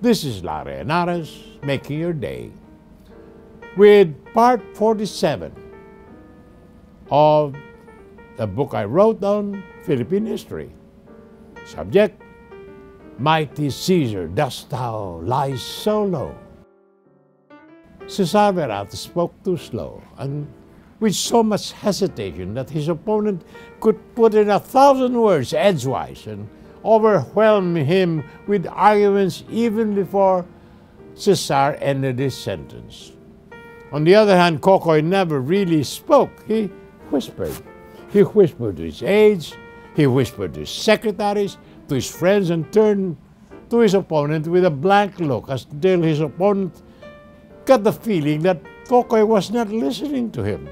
This is Larry Henares making your day with part 47 of the book I wrote on Philippine history. Subject, Mighty Caesar, dost thou lie so low? Cesar Verata spoke too slow and with so much hesitation that his opponent could put in 1,000 words edgewise and overwhelm him with arguments even before Cesar ended his sentence. On the other hand, Kokoy never really spoke. He whispered. He whispered to his aides, he whispered to his secretaries, to his friends, and turned to his opponent with a blank look until his opponent got the feeling that Kokoy was not listening to him,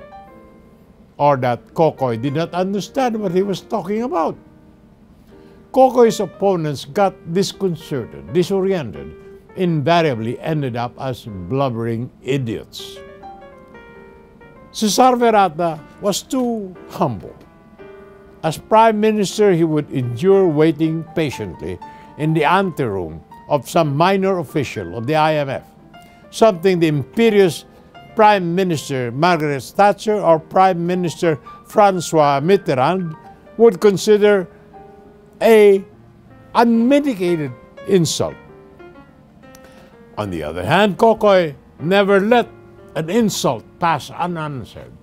or that Kokoy did not understand what he was talking about. Kokoy's opponents got disconcerted, disoriented, invariably ended up as blubbering idiots. Cesar Verata was too humble. As Prime Minister, he would endure waiting patiently in the anteroom of some minor official of the IMF, something the imperious Prime Minister Margaret Thatcher or Prime Minister Francois Mitterrand would consider an unmitigated insult. On the other hand, Kokoy never let an insult pass unanswered.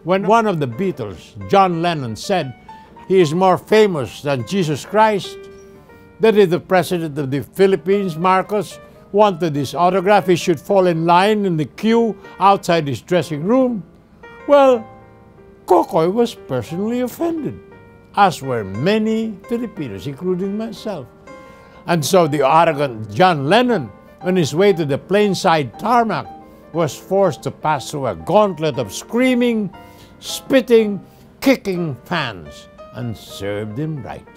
When one of the Beatles, John Lennon, said he is more famous than Jesus Christ, that if the President of the Philippines, Marcos, wanted his autograph, he should fall in line in the queue outside his dressing room, well, Kokoy was personally offended, as were many Filipinos, including myself. And so the arrogant John Lennon, on his way to the plainside tarmac, was forced to pass through a gauntlet of screaming, spitting, kicking fans, and served him right.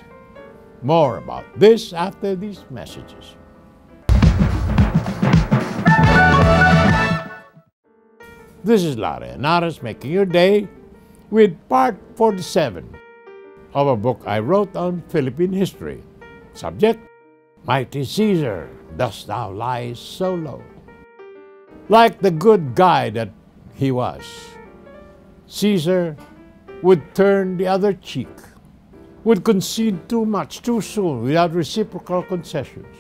More about this after these messages. This is Larry Henares making your day with part 47 of a book I wrote on Philippine history. Subject, Mighty Caesar, dost thou lie so low? Like the good guy that he was, Caesar would turn the other cheek, would concede too much too soon without reciprocal concessions.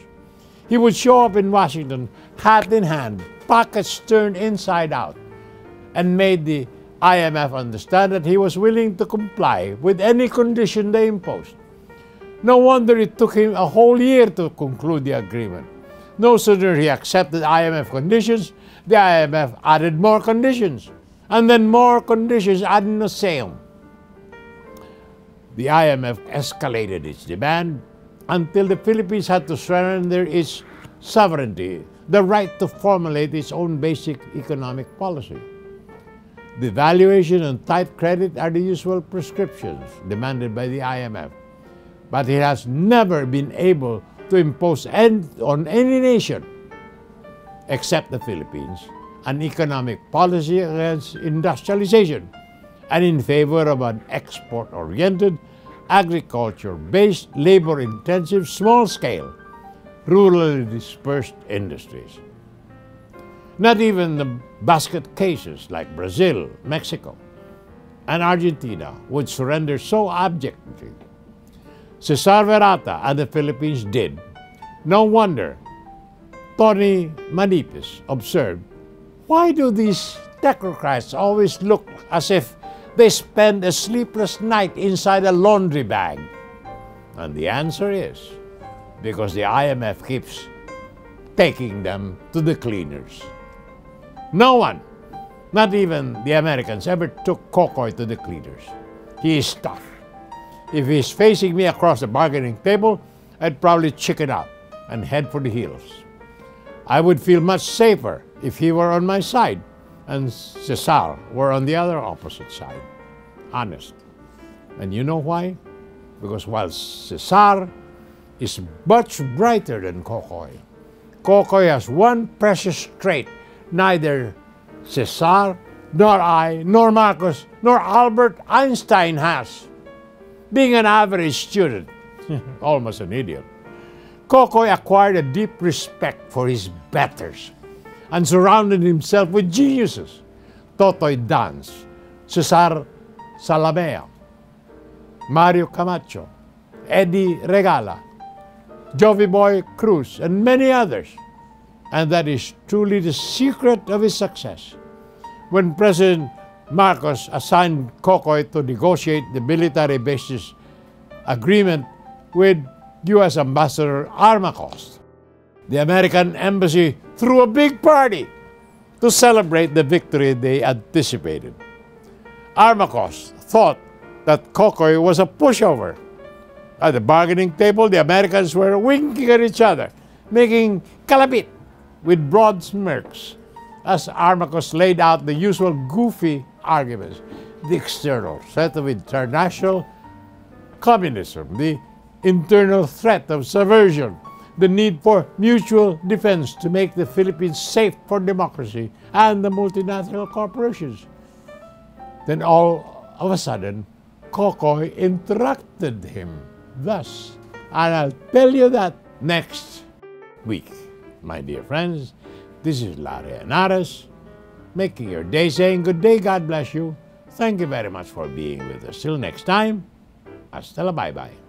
He would show up in Washington, hat in hand, pockets turned inside out, and made the IMF understand that he was willing to comply with any condition they imposed. No wonder it took him a whole year to conclude the agreement. No sooner he accepted IMF conditions, the IMF added more conditions, and then more conditions ad nauseam. The IMF escalated its demand until the Philippines had to surrender its sovereignty, the right to formulate its own basic economic policy. Devaluation and tight credit are the usual prescriptions demanded by the IMF, but it has never been able to impose on any nation, except the Philippines, an economic policy against industrialization and in favor of an export-oriented, agriculture-based, labor-intensive, small-scale, rurally dispersed industries. Not even the basket cases like Brazil, Mexico, and Argentina would surrender so abjectly. Cesar Verata and the Philippines did. No wonder Tony Manipis observed, why do these technocrats always look as if they spend a sleepless night inside a laundry bag? And the answer is, because the IMF keeps taking them to the cleaners. No one, not even the Americans, ever took Kokoy to the cleaners. He is tough. If he's facing me across the bargaining table, I'd probably chicken out and head for the hills. I would feel much safer if he were on my side and Cesar were on the other opposite side. Honest. And you know why? Because while Cesar is much brighter than Kokoy, Kokoy has one precious trait neither Cesar, nor I, nor Marcos, nor Albert Einstein has. Being an average student, almost an idiot. Kokoy acquired a deep respect for his betters and surrounded himself with geniuses. Totoy Dance, Cesar Salamea, Mario Camacho, Eddie Regala, Jovi Boy Cruz, and many others. And that is truly the secret of his success. When President Marcos assigned Kokoy to negotiate the military bases agreement with U.S. Ambassador Armacos, the American embassy threw a big party to celebrate the victory they anticipated. Armacos thought that Kokoy was a pushover. At the bargaining table, the Americans were winking at each other, making kalapit with broad smirks as Armacos laid out the usual goofy arguments: the external threat of international communism, the internal threat of subversion, the need for mutual defense to make the Philippines safe for democracy and the multinational corporations. Then all of a sudden, Kokoy interrupted him thus. And I'll tell you that next week. My dear friends, this is Larry Henares, making your day, saying good day, God bless you. Thank you very much for being with us. Till next time, hasta la bye-bye.